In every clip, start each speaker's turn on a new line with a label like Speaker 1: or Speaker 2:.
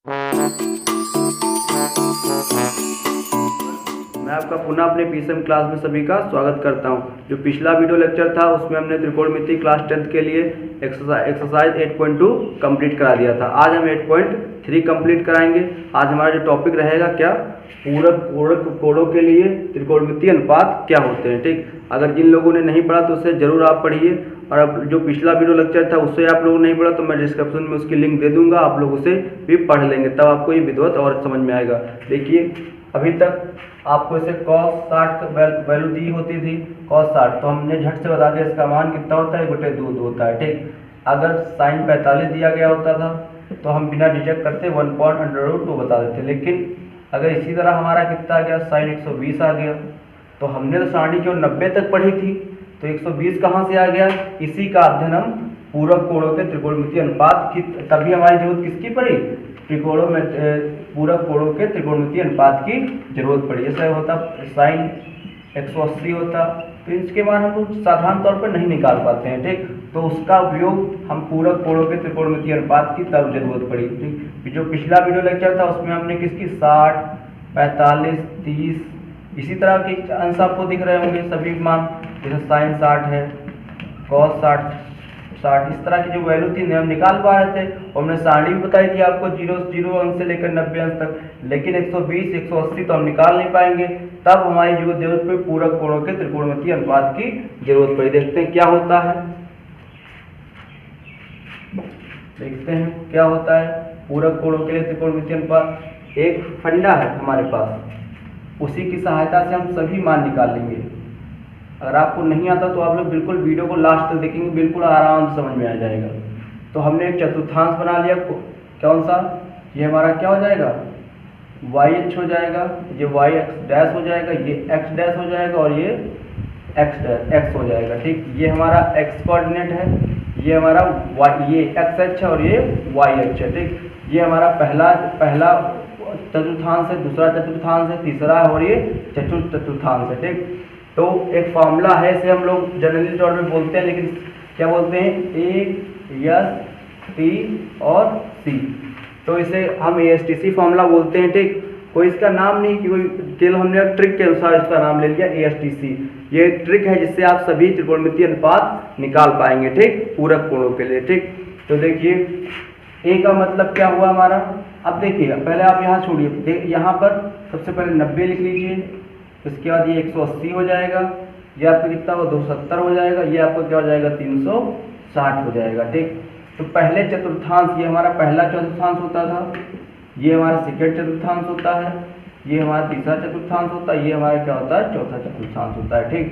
Speaker 1: मैं आपका पुनः अपने पीसीएम क्लास में सभी का स्वागत करता हूं। जो पिछला वीडियो लेक्चर था उसमें हमने त्रिकोणमिति क्लास 10th के लिए एक्सरसाइज 8.2 कंप्लीट करा दिया था। आज हम 8.3 कंप्लीट कराएंगे। आज हमारा जो टॉपिक रहेगा क्या, पूरक कोणों के लिए त्रिकोणमितीय अनुपात क्या होते हैं। ठीक, अगर जिन लोगों ने नहीं पढ़ा तो उसे जरूर आप पढ़िए, और अब जो पिछला वीडियो लेक्चर था उससे आप लोगों ने नहीं पढ़ा तो मैं डिस्क्रिप्शन में उसकी लिंक दे दूंगा, आप लोग उसे भी पढ़ लेंगे, तब आपको ये विधिवत और समझ में आएगा। देखिए, अभी तक आपको इसे cos 60 का वैल्यू दी होती थी, cos 60, तो हमने झट से बता दिया इसका मान कितना होता है, बटे 2 होता है। ठीक, अगर sin 45 दिया गया होता था तो हम बिना झिझक करते 1/√2 बता देते, लेकिन अगर इसी तरह हमारा कितना आ गया, sin 120 आ गया, तो हमने तो सारणी केवल 90 तक पढ़ी थी, तो 120 कहाँ से आ गया। इसी का अध्ययन हम पूरक कोणों के त्रिकोणमितीय अनुपात की, तभी हमारी जरूरत किसकी पड़ी, त्रिकोणों में पूरक कोणों के त्रिकोणमितीय अनुपात की जरूरत पड़ी। जैसे होता sin 180 होता, तो इसके मान हम लोग साधारण तौर पर नहीं निकाल पाते हैं। ठीक, तो उसका उपयोग हम पूरक कोणों के त्रिकोणमितीय अनुपात की तब जरूरत पड़ी। ठीक, जो पिछला वीडियो लेक्चर था उसमें हमने किसकी 60, 45, 30 इसी तरह के अंश आपको दिख रहे होंगे सभी मान, जैसे sin 60 है, cos 60 इस तरह की जो वैल्यू थी हम निकाल पा रहे थे, और हमने सारणी भी बताई थी आपको 0 अंक से लेकर 90 अंक तक, लेकिन 120, 180 तो हम निकाल नहीं पाएंगे। तब हमारी जो जरूरत पड़ी पूरक कोणों के त्रिकोणमितीय अनुपात की जरूरत पड़ी। देखते हैं क्या होता है, देखते हैं क्या होता है पूरक कोणों के लिए त्रिकोणमितीय अनुपात। एक फंडा है हमारे पास, उसी की सहायता से हम सभी मान निकाल लेंगे। अगर आपको नहीं आता तो आप लोग बिल्कुल वीडियो को लास्ट तक देखेंगे, बिल्कुल आराम से समझ में आ जाएगा। तो हमने एक चतुर्थांश बना लिया, कौन सा, ये हमारा क्या हो जाएगा, YH हो जाएगा, ये YX डैश हो जाएगा, ये X डैश हो जाएगा, और ये X हो जाएगा। ठीक, ये हमारा X कोऑर्डिनेट है, ये हमारा ये XH है, और ये YH है। ठीक, ये हमारा पहला चतुर्थांश है, दूसरा चतुर्थांश है, तीसरा है, और ये चतुर्थ चतुर्थांश है। ठीक, तो एक फॉर्मूला है, इसे हम लोग जनरली तौर पे बोलते हैं, लेकिन क्या बोलते हैं, A, S, T और C, तो इसे हम ASTC फॉर्मूला बोलते हैं। ठीक, कोई इसका नाम नहीं कि कोई, केवल हमने ट्रिक के अनुसार इसका नाम ले लिया ASTC। ये ट्रिक है जिससे आप सभी त्रिकोणमितीय अनुपात निकाल पाएंगे। ठीक, पूरक कोणों के लिए। ठीक, तो देखिए A का मतलब क्या हुआ हमारा, अब देखिए पहले आप यहाँ छोड़िए, यहाँ पर सबसे पहले 90 लिख लीजिए, उसके बाद ये 180 हो जाएगा, ये आपका कितना हो 270 हो जाएगा, ये आपका क्या हो जाएगा 360 हो जाएगा। ठीक, तो पहले चतुर्थांश, ये हमारा पहला चतुर्थांश होता था, ये हमारा सेकंड चतुर्थांश होता है, ये हमारा तीसरा चतुर्थांश होता है, ये हमारा क्या होता है चौथा चतुर्थांश होता है। ठीक,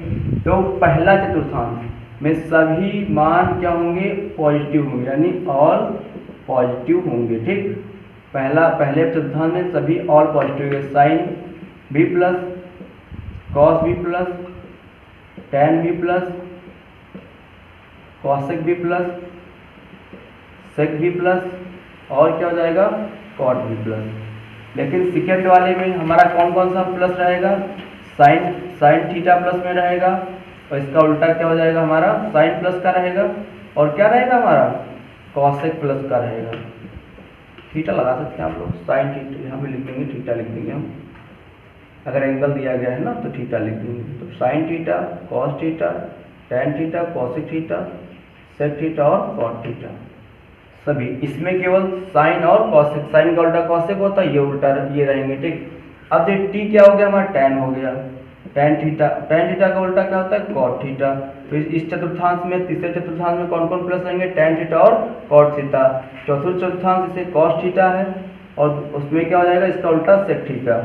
Speaker 1: तो पहला चतुर्थांश में सभी मान क्या होंगे, पॉजिटिव होंगे, यानी ऑल पॉजिटिव होंगे। ठीक, पहले चतुर्थांश में सभी ऑल पॉजिटिव है, साइन भी प्लस, कॉस भी प्लस, टैन भी प्लस, कॉसेक भी प्लस, सेक भी प्लस, और क्या हो जाएगा कॉट भी प्लस। लेकिन सेकंड वाले में हमारा कौन कौन सा प्लस रहेगा, साइन थीटा प्लस में रहेगा, और इसका उल्टा क्या हो जाएगा हमारा साइन प्लस का रहेगा, और क्या रहेगा हमारा कॉसेक प्लस का रहेगा। थीटा लगा सकते हैं आप लोग, साइन थीटा यहाँ पे लिख देंगे, थीटा लिख देंगे हम, अगर एंगल दिया गया है ना तो थीटा लिख देंगे। तो sine theta, cos theta, tan theta, cosec theta, sec theta और कॉट थीटा, सभी इसमें केवल साइन और कॉसेक, साइन का उल्टा कॉसेक होता है, ये उल्टा ये रहेंगे। ठीक, अब ये टी क्या हो गया हमारा, टैन हो गया, टैन थीटा का उल्टा क्या होता है कॉट थीटा। तो इस चतुर्थांश में, तीसरे चतुर्थांश में कौन कौन प्लस रहेंगे, टैन थीटा और कॉट थीटा। चौथे चतुर्थांश इसे कॉस थीटा है, और उसमें क्या हो जाएगा इसका उल्टा सेक थीटा।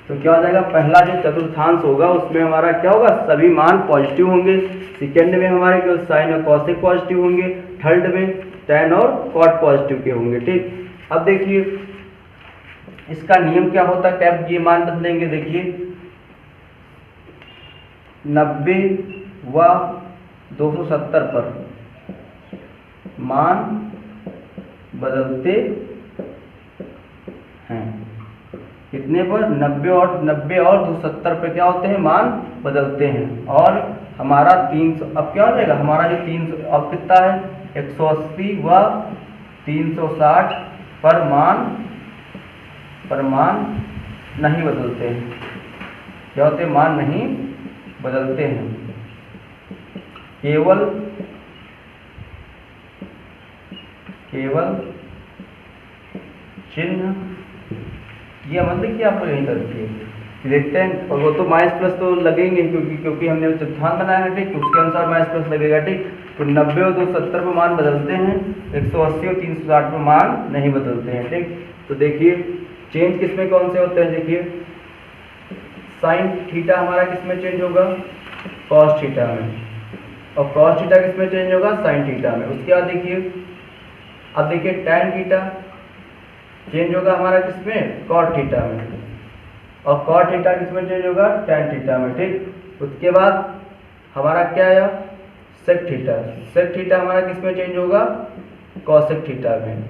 Speaker 1: तो क्या हो जाएगा, पहला जो चतुर्थांश होगा उसमें हमारा क्या होगा, सभी मान पॉजिटिव होंगे, सेकंड में हमारे केवल साइन और कॉसेक पॉजिटिव होंगे, थर्ड में टैन और कॉट पॉजिटिव के होंगे। ठीक, अब देखिए इसका नियम क्या होता है, कैप ये मान बदलेंगे। देखिए 90 व 270 पर मान बदलते हैं, कितने पर, 90 और 270 पे क्या होते हैं, मान बदलते हैं। और हमारा 300, अब क्या हो जाएगा हमारा जो 300 अब कितना है, 180 व 360 पर मान पर मान नहीं बदलते हैं। क्या होते हैं? मान नहीं बदलते हैं, केवल चिन्ह, ये मतलब कि आपको यही करती है। देखते हैं, और वो तो माइनस प्लस तो लगेंगे क्योंकि हमने चतुर्थांश बनाया है, ठीक, तो उसके अनुसार माइनस प्लस लगेगा, ठीक। तो 90 और 270 पर मान बदलते हैं, 180 और 360 पर मान नहीं बदलते हैं, ठीक। तो देखिए चेंज किसमें कौन से होते हैं, देखिए साइन थीटा हमारा किसमें चेंज होगा? कॉस थीटा में, और कॉस थीटा किसमें चेंज होगा? साइन थीटा में। उसके बाद देखिए, अब देखिए टैन थीटा चेंज होगा हमारा किसमें? कॉट थीटा में, और कॉट थीटा किसमें चेंज होगा? टैन थीटा में, ठीक। उसके बाद हमारा क्या आया? Sec theta. सेक थीटा हमारा किसमें चेंज होगा? कॉसेक थीटा में।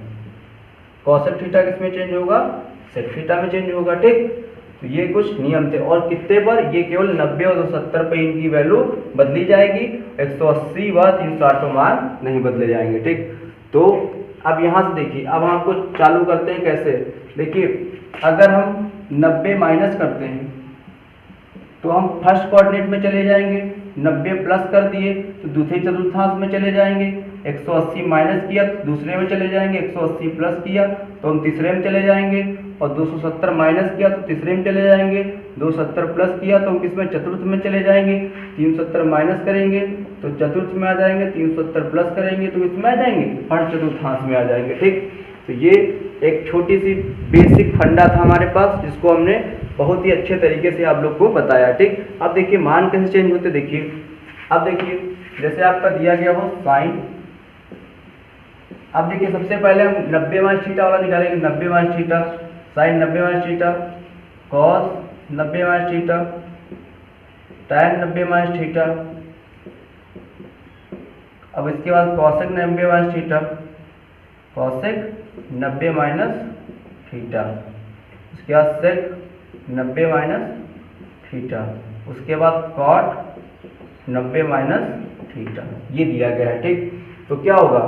Speaker 1: कॉसेक थीटा किसमें चेंज होगा? सेक थीटा में चेंज होगा, ठीक। तो ये कुछ नियम थे, और कितने पर? ये केवल 90 और 270 पर इनकी वैल्यू बदली जाएगी, 180 व 360 पर मान नहीं बदले जाएंगे, ठीक। तो अब यहाँ से देखिए, अब हम आपको चालू करते हैं कैसे। देखिए अगर हम 90 माइनस करते हैं तो हम फर्स्ट कोऑर्डिनेट में चले जाएंगे, 90 प्लस कर दिए तो दूसरे चतुर्थांश में चले जाएंगे, 180 माइनस किया तो दूसरे में चले जाएंगे, 180 प्लस किया तो हम तीसरे में चले जाएंगे, और 270 माइनस किया तो तीसरे में चले जाएंगे, 270 प्लस किया तो हम किसमें? चतुर्थ में चले जाएंगे, 370 माइनस करेंगे तो चतुर्थ में आ जाएंगे, 370 प्लस करेंगे तो इसमें आ जाएंगे, फर्स्ट चतुर्थांश में आ जाएंगे, ठीक। तो ये एक छोटी सी बेसिक फंडा था हमारे पास, जिसको हमने बहुत ही अच्छे तरीके से आप लोग को बताया, ठीक। अब देखिए मान कैसे चेंज होते, देखिए अब देखिए जैसे आपका दिया गया हो साइन, अब देखिए सबसे पहले हम 90 माइनस थीटा वाला निकालेंगे, 90 minus theta, sine 90 minus theta, cos 90 minus theta, tan 90 minus theta, अब इसके बाद cosec 90 minus theta, cosec 90 minus theta, उसके बाद सेक 90 माइनस थीटा, उसके बाद कॉट 90 माइनस थीटा, ये दिया गया है, ठीक। तो क्या होगा?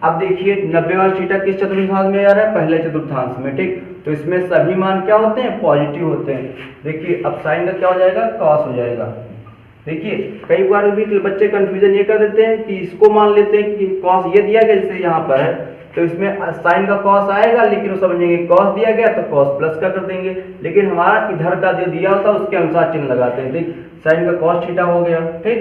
Speaker 1: अब देखिए 90 माइनस थीटा किस चतुर्थांश में आ रहा है? पहले चतुर्थांश में, ठीक। तो इसमें सभी मान क्या होते हैं? पॉजिटिव होते हैं। देखिए अब साइन का क्या हो जाएगा? कॉस हो जाएगा। देखिए कई बार भी बच्चे कंफ्यूजन ये कर देते हैं कि इसको मान लेते हैं कि कॉस ये दिया गया, जैसे यहाँ पर है तो इसमें साइन का कॉस आएगा, लेकिन वो समझेंगे कॉस दिया गया तो कॉस प्लस का कर देंगे, लेकिन हमारा इधर का जो दिया होता है उसके अनुसार चिन्ह लगाते हैं, ठीक। साइन का कॉस थीटा हो गया, ठीक,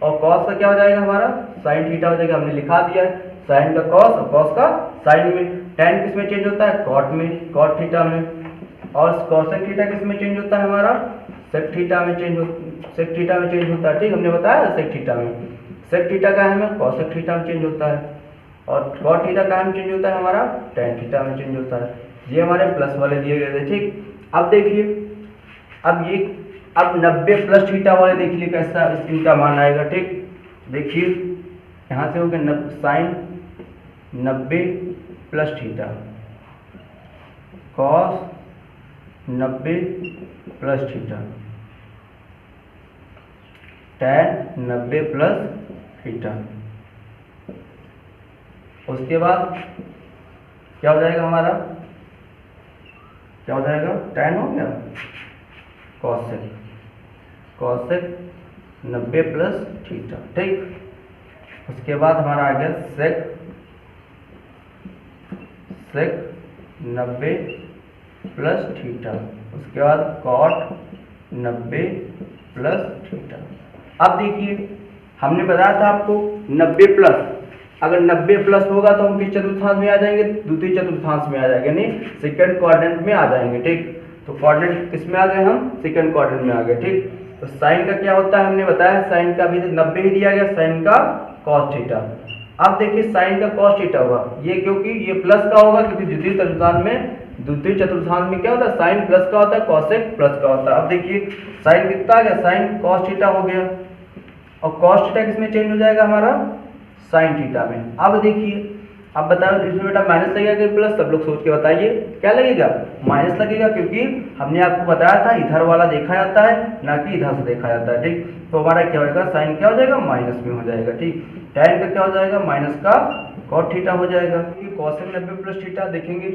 Speaker 1: और कॉस का क्या हो जाएगा? हमारा साइन थीटा हो जाएगा, हमने लिखा दिया है, साइन का कॉस और कॉस का साइन में। टैन किस में चेंज होता है? कॉट में, कॉट थीटा में। और कॉसेक थीटा किस में चेंज होता है? हमारा सेक थीटा में सेक थीटा में चेंज होता है, ठीक, हमने बताया सेक थीटा में। सेक थीटा का है कॉसेक थीटा में चेंज होता है, और कॉट थीटा का में चेंज होता है हमारा टैन थीटा में चेंज होता है। ये हमारे प्लस वाले दिए गए थे, ठीक। अब देखिए अब 90 प्लस थीटा वाले देख लीजिए कैसा इनका मान आएगा, ठीक। देखिए यहाँ से हो गया sine 90 plus theta, cos 90 plus theta, tan 90 plus theta. उसके बाद क्या हो जाएगा हमारा? क्या हो जाएगा? टैन हो गया, कॉसेक 90 प्लस थीटा, ठीक। उसके बाद हमारा आ गया सेक 90 प्लस थीटा, उसके बाद कॉट 90 प्लस थीटा। अब देखिए हमने बताया था आपको 90 प्लस, अगर 90 प्लस होगा तो हम किस चतुर्थांश में आ जाएंगे? द्वितीय चतुर्थांश में आ जाएंगे, नहीं सेकंड क्वाड्रेंट में आ जाएंगे, ठीक। तो क्वाड्रेंट किस में आ गए? हम सेकंड क्वाड्रेंट में आ गए, ठीक। तो साइन का क्या होता है? हमने बताया साइन का भी 90 ही दिया गया, साइन का कॉस थीटा। अब देखिए साइन का कॉस थीटा होगा, ये क्योंकि ये प्लस का होगा, क्योंकि द्वितीय चतुर्थांश में क्या होता है? साइन प्लस का होता है, कॉसेक प्लस का होता है। अब देखिए साइन कितना आ गया? साइन कॉस थीटा हो गया, और कॉस थीटा किसमें चेंज हो जाएगा? हमारा साइन थीटा में। अब देखिए अब बताओ इसमें बेटा माइनस लगेगा कि प्लस? सब लोग सोच के बताइए, क्या लगेगा? माइनस लगेगा, क्योंकि हमने आपको बताया था इधर वाला देखा जाता है ना कि इधर से देखा जाता है, ठीक। तो हमारा क्या होगा? साइन क्या हो जाएगा? माइनस में हो जाएगा, ठीक। टैन का क्या हो जाएगा? माइनस का कॉट थीटा हो जाएगा। कॉसेक 90 प्लस थीटा देखेंगे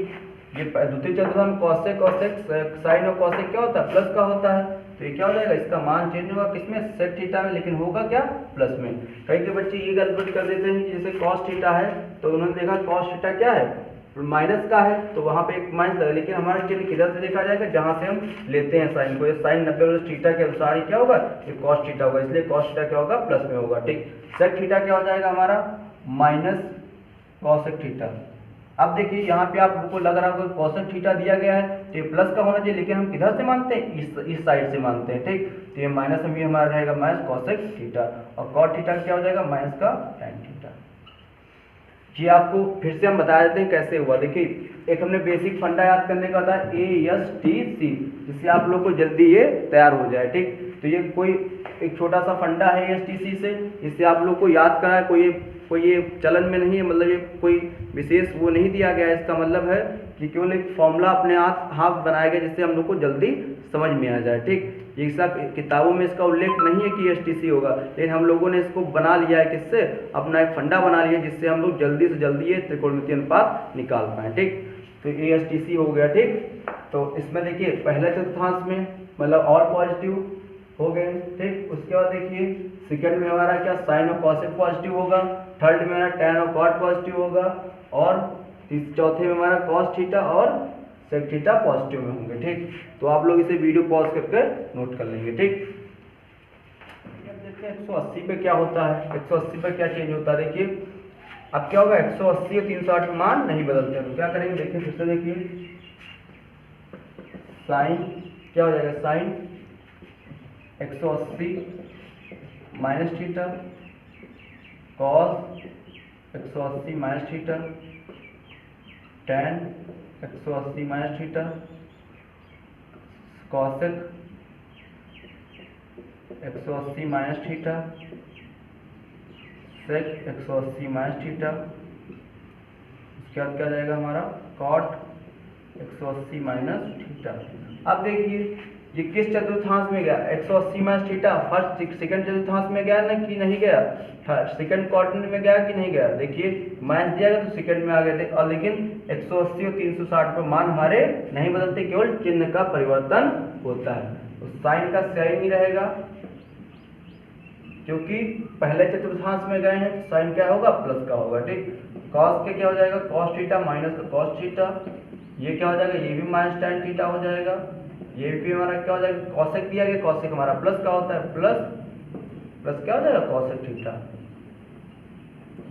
Speaker 1: ये द्वितीय चतुर्थांश कॉसेक कॉसेक साइन और कॉसेक क्या होता है, प्लस का होता है। तो ये क्या हो जाएगा, इसका मान चेंज होगा किसमें, सेक थीटा में, लेकिन होगा क्या, प्लस में। कई के बच्चे ये गलती कर देते हैं कि जैसे कॉस थीटा है तो उन्होंने देखा कॉस थीटा क्या है, माइनस का है, तो वहाँ पे एक माइनस लगा, लेकिन हमारा चिन्ह किधर से देखा जाएगा, जहाँ से हम लेते हैं साइन को। ये साइन 90 थीटा के अनुसार ही क्या होगा, ये कॉस थीटा होगा, इसलिए कॉस थीटा क्या होगा, प्लस में होगा। ठीक, सेक थीटा क्या हो जाएगा हमारा, माइनस कॉसेक थीटा। अब देखिए यहाँ पे आपको लग रहा होगा कॉसेक थीटा दिया गया है तो ये प्लस का होना चाहिए, लेकिन हम किधर से मानते हैं, इस साइड से मानते हैं। ठीक, तो ये माइनस में हमारा रहेगा माइनस कॉसेक थीटा, और कॉट थीटा क्या हो जाएगा, माइनस का टैन थीटा। ये आपको फिर से हम बता देते हैं कैसे हुआ। देखिए एक हमने बेसिक फंडा याद करने का था, ASTC, जिससे आप लोग को जल्दी ये तैयार हो जाए। ठीक, तो ये कोई एक छोटा सा फंडा है ASTC से, इससे आप लोग को याद करा है, कोई ये चलन में नहीं है, मतलब ये कोई विशेष वो नहीं दिया गया है। इसका मतलब है कि केवल एक फॉर्मूला अपने हाथ बनाया गया जिससे हम लोग को जल्दी समझ में आ जाए। ठीक, ये सब किताबों में इसका उल्लेख नहीं है कि STC होगा, लेकिन हम लोगों ने इसको बना लिया है किससे, अपना एक फंडा बना लिया जिससे हम लोग जल्दी से जल्दी ये त्रिकोणमितीय अनुपात निकाल पाए। ठीक, तो ASTC हो गया। ठीक, तो इसमें देखिए पहले चतुर्थांश में मतलब और पॉजिटिव हो गए। ठीक, उसके बाद देखिए सेकंड में हमारा क्या, साइन और कॉसेक पॉजिटिव होगा, थर्ड में हमारा टैन और कॉट पॉजिटिव होगा, और चौथे में हमारा कॉस थीटा और सेक थीटा पॉजिटिव में होंगे। ठीक, तो आप लोग इसे वीडियो पॉज करके नोट कर लेंगे। ठीक, अब देखते हैं 180 पे क्या होता है, 180 पे क्या चेंज होता है। देखिए अब क्या होगा, 180 और 360 में मान नहीं बदलते हैं, तो क्या करेंगे, देखिए फिर से देखिए साइन क्या हो जाएगा, sine 180 minus theta, cos 180 minus theta, tan 180 minus theta, cosec 180 minus theta, sec 180 minus theta. उसके बाद क्या जाएगा हमारा, कॉट 180 माइनस थीटा। अब देखिए ये किस चतुर्थांश में गया, 180 माइनस थीटा फर्स्ट सेकंड चतुर्थांश में गया ना कि नहीं गया, सेकंड क्वाड्रेंट में गया कि नहीं गया। देखिए माइनस दिया गया तो सेकंड में आ गए थे, और लेकिन 180 और 360 पर मान हमारे नहीं बदलते, केवल चिन्ह का परिवर्तन होता है। तो साइन का साइन ही रहेगा, क्योंकि पहले चतुर्थांश में गए हैं, साइन क्या होगा, प्लस का होगा। ठीक, कॉस के क्या हो जाएगा, कॉस थीटा माइनस का कॉस थीटा, ये क्या हो जाएगा, ये भी माइनस टैन थीटा हो जाएगा, ये भी हमारा क्या हो जाएगा, कॉसेक दिया गया, कॉसेक हमारा प्लस का होता है, प्लस क्या हो जाएगा, कॉसेक थीटा।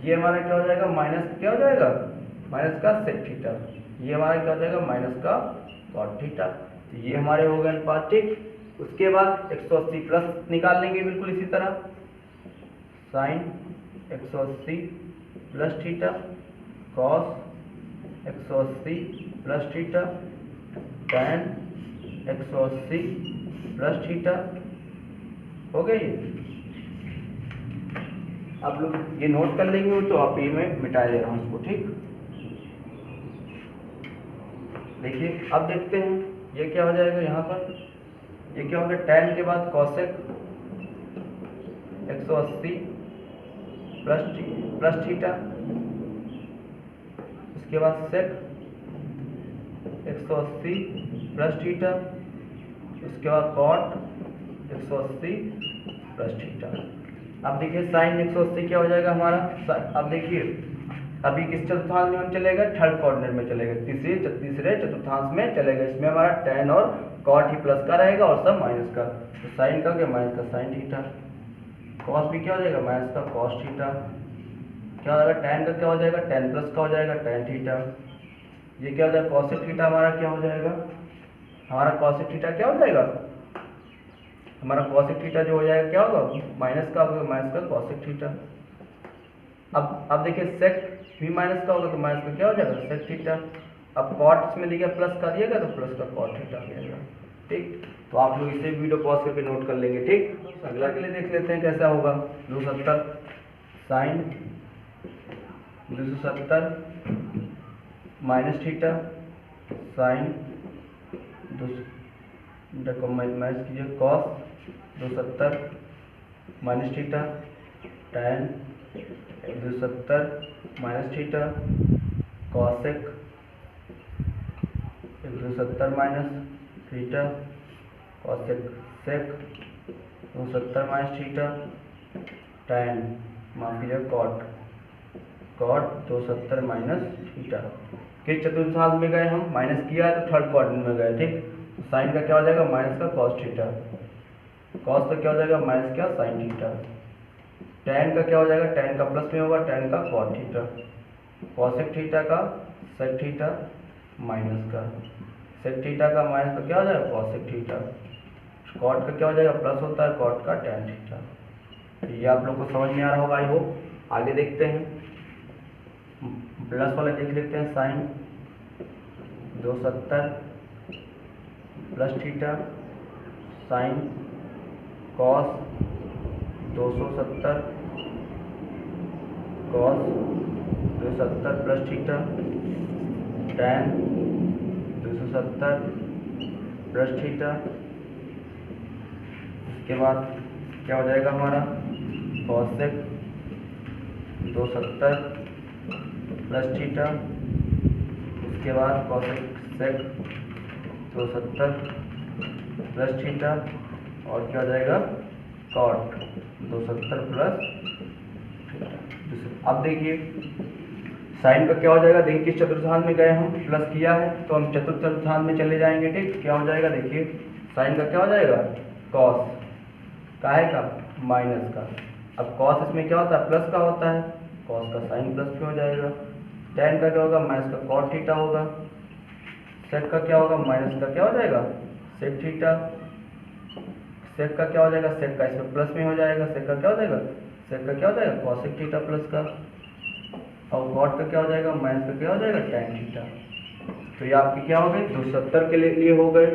Speaker 1: ये हमारा क्या हो जाएगा, माइनस क्या हो जाएगा, माइनस का सेक थीटा, ये हमारा क्या हो जाएगा, माइनस का कॉट थीटा। तो ये हमारे हो गए अनुपात। ठीक, उसके बाद 180 प्लस निकाल लेंगे बिल्कुल इसी तरह, sine 180 plus theta, cos 180 plus theta, tan 180 plus theta. हो गई, आप लोग ये नोट कर लेंगे तो आप ये में मिटा दे रहा हूँ इसको। ठीक, देखिए अब देखते हैं ये क्या हो जाएगा, यहाँ पर ये क्या होगा, टैन के बाद कॉसेक 180 प्लस थीटा, उसके बाद सेक 180 प्लस थीटा, उसके बाद कॉट 180 प्लस थीटा। अब देखिए साइन 180 क्या हो जाएगा हमारा, अब देखिए अभी किस चतुर्थांश में हम चलेगा, थर्ड क्वाड्रेंट में चलेगा, तीसरे चतुर्थांश में चलेगा। इसमें हमारा टैन और कॉट ही प्लस का रहेगा और सब माइनस का। तो साइन का क्या, माइनस का साइन थीटा, कॉस भी क्या हो जाएगा, माइनस का कॉस थीटा, क्या हो जाएगा, टैन का क्या हो जाएगा, टैन प्लस का हो जाएगा, टैन थीटा। ये क्या हो जाएगा, कॉसेक थीटा हमारा क्या हो जाएगा, हमारा कॉसेक थीटा क्या हो जाएगा, हमारा कॉसेक थीटा जो हो जाएगा क्या होगा, माइनस का होगा, माइनस का कॉसेक थीटा। अब देखिए सेक भी माइनस का होगा तो माइनस का क्या हो जाएगा, सेक थीटा। अब कॉट इसमें दिया प्लस का दिएगा तो प्लस का कॉट थीटा आ जाएगा। ठीक, तो आप लोग इसे वीडियो पॉज करके नोट कर लेंगे। ठीक, अगला के लिए देख लेते हैं कैसा होगा। 270 साइन 270 माइनस थीटा, साइन देखो माइनस कीजिए, cos 270 minus theta, tan 270 minus theta, cosec 270 minus theta, cosec sec 270 minus theta, tan माफ कीजिएगा कॉट 270 माइनस थीटा। किस चतुर्थांश में गए हम, माइनस किया है तो थर्ड क्वाड्रेंट में गए, ठीक। तो साइन का क्या हो जाएगा, माइनस का कॉस थीटा, कॉस का क्या हो जाएगा, माइनस का साइन थीटा। टैन का क्या हो जाएगा, टैन का प्लस में होगा, टैन का कॉट थीटा, कॉसेक थीटा का सेक थीटा माइनस का सेक थीटा का माइनस का क्या हो जाएगा, कॉसेक थीटा। कॉट का क्या हो जाएगा, प्लस होता है, कॉट का टैन थीटा। तो ये आप लोग को समझ में आ रहा होगा, आई होप। आगे देखते हैं, प्लस वाला देख लेते हैं। Sine 270 plus theta, sine cos 270 plus theta, tan 270 plus theta. इसके बाद क्या हो जाएगा हमारा, कॉसेक 270 प्लस थीटा। उसके बाद कॉसेक सेक 270 प्लस थीटा, और क्या हो जाएगा, कॉट 270 प्लस थीटा। अब देखिए साइन का क्या हो जाएगा, देखिए किस चतुर्थांश में गए हम, प्लस किया है तो हम चतुर्थ चतुर्थांश में चले जाएंगे, ठीक। क्या हो जाएगा, देखिए साइन का क्या हो जाएगा, कॉस काहे का, माइनस का। अब कॉस इसमें क्या होता है, प्लस का होता है, कॉस का साइन प्लस में हो जाएगा। टैन का क्या होगा, माइनस का कॉट थीटा होगा। सेक का क्या होगा, माइनस का क्या हो जाएगा, सेक थीटा। सेक का क्या हो जाएगा, सेक का इसमें प्लस में हो जाएगा, सेक का क्या हो जाएगा, सेक का क्या हो जाएगा, कॉसेक थीटा प्लस का। और कॉट का क्या हो जाएगा, माइनस का क्या हो जाएगा, टैन थीटा। तो ये आपके क्या हो गए, 270 के लिए हो गए।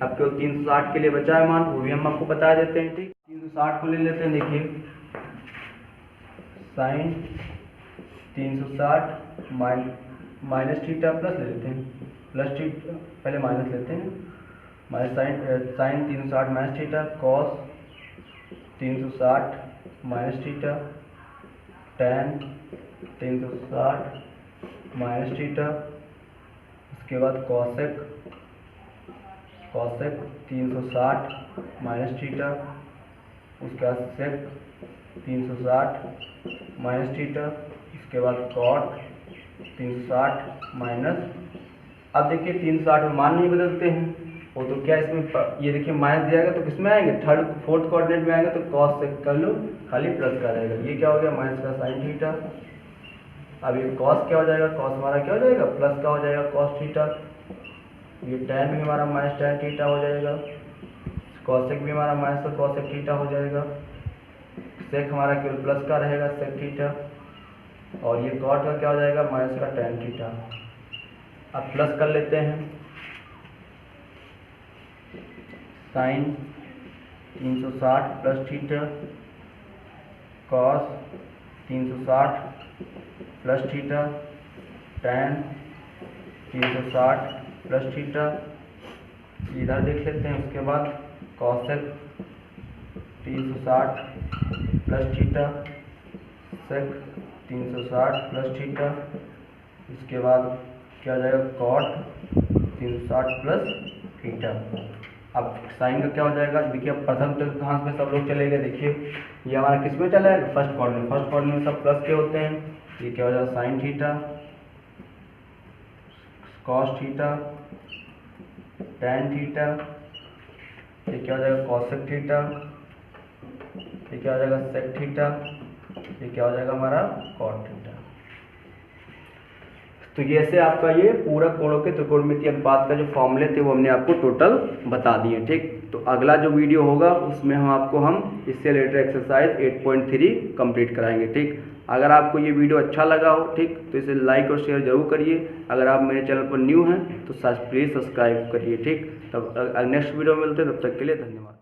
Speaker 1: अब केवल 360 के लिए बचा है मान, वो भी हम आपको बता देते हैं, ठीक। 360 को ले लेते हैं, देखिए साइन 360 माइनस थीटा प्लस ले लेते हैं, प्लस थीटा पहले माइनस लेते हैं, minus sine 360 minus theta, cos 360 minus theta, tan 360 minus theta. उसके बाद कॉसेक 360 माइनस थीटा। उसके बाद सेक 360 माइनस थीटा। इसके बाद कॉट 360 माइनस। अब देखिए 360 में मान नहीं बदलते हैं, वो तो क्या इसमें ये देखिए माइनस दिया गया तो किसमें आएंगे, थर्ड फोर्थ कोऑर्डिनेट में आएंगे, तो कॉस से कर लो खाली प्लस का रहेगा। ये क्या हो गया, माइनस का साइन थीटा। अब ये कॉस क्या हो जाएगा, कॉस हमारा क्या हो जाएगा, प्लस का हो जाएगा कॉस थीटा। ये टैन भी हमारा माइनस टैन थीटा हो जाएगा। कॉसेक भी हमारा माइनस का कॉसेक थीटा हो जाएगा। सेक हमारा केवल प्लस का रहेगा, सेक थीटा। और ये कॉट का क्या हो जाएगा, माइनस का टैन थीटा। अब प्लस कर लेते हैं, sine 360 plus theta, cos 360 plus theta, tan 360 plus theta. इधर देख लेते हैं। उसके बाद cosec 360 plus theta, sec 360 plus theta. इसके बाद क्या हो जाएगा, कॉट 360 प्लस थीटा। अब साइन का क्या हो जाएगा, देखिए अब प्रथम चतुर्थांश में सब लोग चले गए। देखिए ये हमारा किस में चला है, फर्स्ट क्वाड्रेंट। फर्स्ट क्वाड्रेंट में सब प्लस के होते हैं। ये क्या हो जाएगा, sign theta, cos theta, tan theta. ये क्या हो जाएगा, कॉसेक थीटा। ये क्या हो जाएगा, सेक थीटा। ये क्या हो जाएगा हमारा, कॉट थीटा। तो ये ऐसे आपका ये पूरक कोणों के त्रिकोणमितीय अनुपात का जो फॉर्मूले थे वो हमने आपको टोटल बता दिए, ठीक। तो अगला जो वीडियो होगा उसमें हम इससे रिलेटेड एक्सरसाइज 8.3 कंप्लीट कराएंगे, ठीक। अगर आपको ये वीडियो अच्छा लगा हो, ठीक, तो इसे लाइक और शेयर जरूर करिए। अगर आप मेरे चैनल पर न्यू हैं तो प्लीज़ सब्सक्राइब करिए, ठीक। तब नेक्स्ट वीडियो में मिलते हैं, तब तक के लिए धन्यवाद।